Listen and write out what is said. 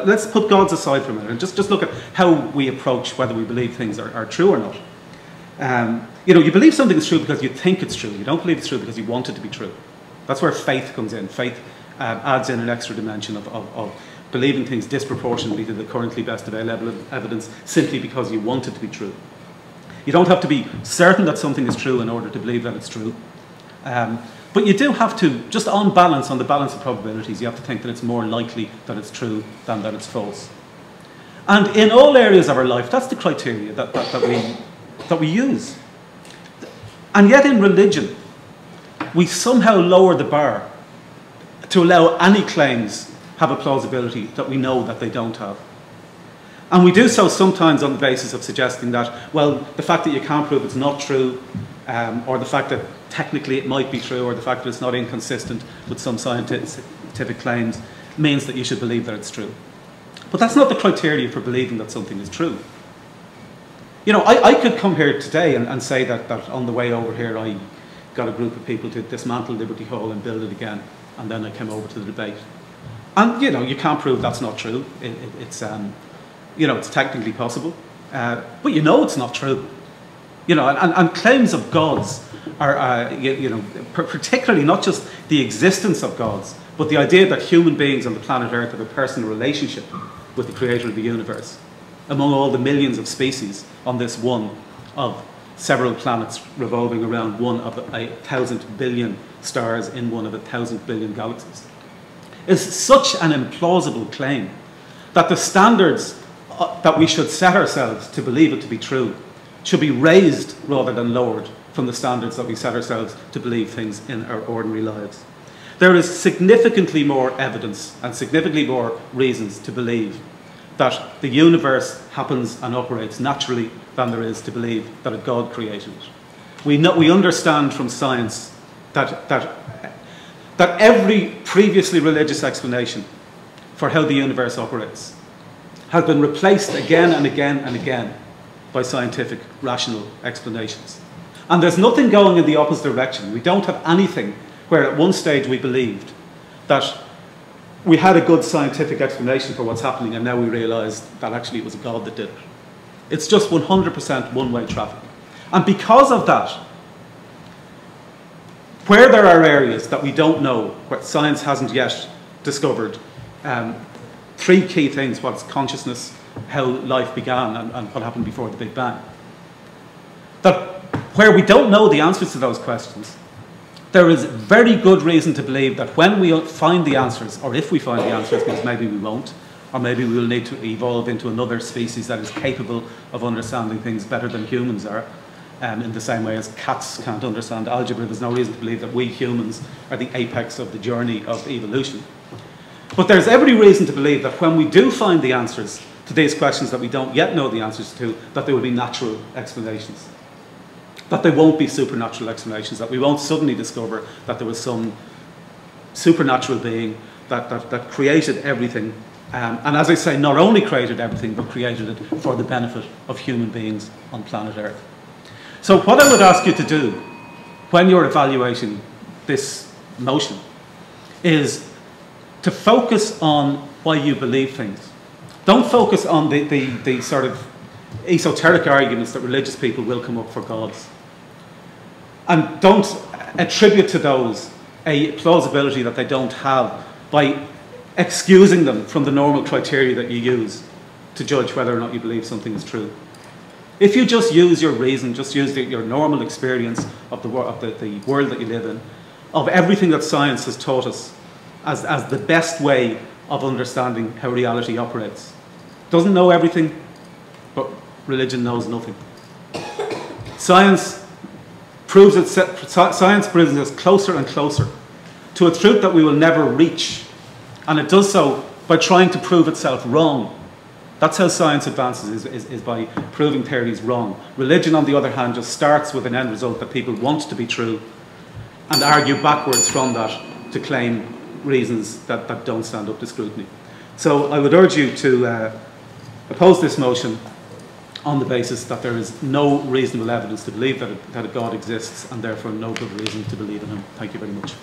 Let's put gods aside for a minute and just look at how we approach whether we believe things are true or not. You know, you believe something is true because you think it's true. You don't believe it's true because you want it to be true. That's where faith comes in. Faith adds in an extra dimension of believing things disproportionately to the currently best available evidence simply because you want it to be true. You don't have to be certain that something is true in order to believe that it's true. But you do have to, just on balance, on the balance of probabilities, you have to think that it's more likely that it's true than that it's false. And in all areas of our life, that's the criteria that we use. And yet in religion, we somehow lower the bar to allow any claims have a plausibility that we know that they don't have. And we do so sometimes on the basis of suggesting that, well, the fact that you can't prove it's not true, or the fact that technically it might be true, or the fact that it's not inconsistent with some scientific claims, means that you should believe that it's true. But that's not the criteria for believing that something is true. You know, I could come here today and say that on the way over here I got a group of people to dismantle Liberty Hall and build it again, and then I came over to the debate. And, you know, you can't prove that's not true. You know, it's technically possible, but you know it's not true. You know, and claims of gods are, you know, particularly not just the existence of gods, but the idea that human beings on the planet Earth have a personal relationship with the creator of the universe, among all the millions of species on this one of several planets revolving around one of 1,000 billion stars in one of 1,000 billion galaxies, is such an implausible claim that the standards that we should set ourselves to believe it to be true should be raised rather than lowered from the standards that we set ourselves to believe things in our ordinary lives. There is significantly more evidence and significantly more reasons to believe that the universe happens and operates naturally than there is to believe that a God created it. We understand from science that every previously religious explanation for how the universe operates has been replaced again and again and again by scientific, rational explanations. And there's nothing going in the opposite direction. We don't have anything where at one stage we believed that we had a good scientific explanation for what's happening and now we realise that actually it was God that did it. It's just 100% one-way traffic. And because of that, where there are areas that we don't know, where science hasn't yet discovered, three key things: what's consciousness, how life began, and what happened before the Big Bang. That where we don't know the answers to those questions, there is very good reason to believe that when we find the answers, or if we find the answers, because maybe we won't, or maybe we will need to evolve into another species that is capable of understanding things better than humans are, in the same way as cats can't understand algebra, there's no reason to believe that we humans are the apex of the journey of evolution. But there's every reason to believe that when we do find the answers to these questions that we don't yet know the answers to, that there will be natural explanations. That there won't be supernatural explanations, that we won't suddenly discover that there was some supernatural being that created everything. And as I say, not only created everything, but created it for the benefit of human beings on planet Earth. So what I would ask you to do when you're evaluating this motion is to focus on why you believe things. Don't focus on the sort of esoteric arguments that religious people will come up for gods. And don't attribute to those a plausibility that they don't have by excusing them from the normal criteria that you use to judge whether or not you believe something is true. If you just use your reason, just use your normal experience of the world that you live in, of everything that science has taught us as the best way of understanding how reality operates. Doesn't know everything, but religion knows nothing. Science brings us closer and closer to a truth that we will never reach, and it does so by trying to prove itself wrong. That's how science advances, is by proving theories wrong. Religion, on the other hand, just starts with an end result that people want to be true and argue backwards from that to claim reasons that don't stand up to scrutiny. So I would urge you to oppose this motion on the basis that there is no reasonable evidence to believe that a God exists, and therefore no good reason to believe in him. Thank you very much.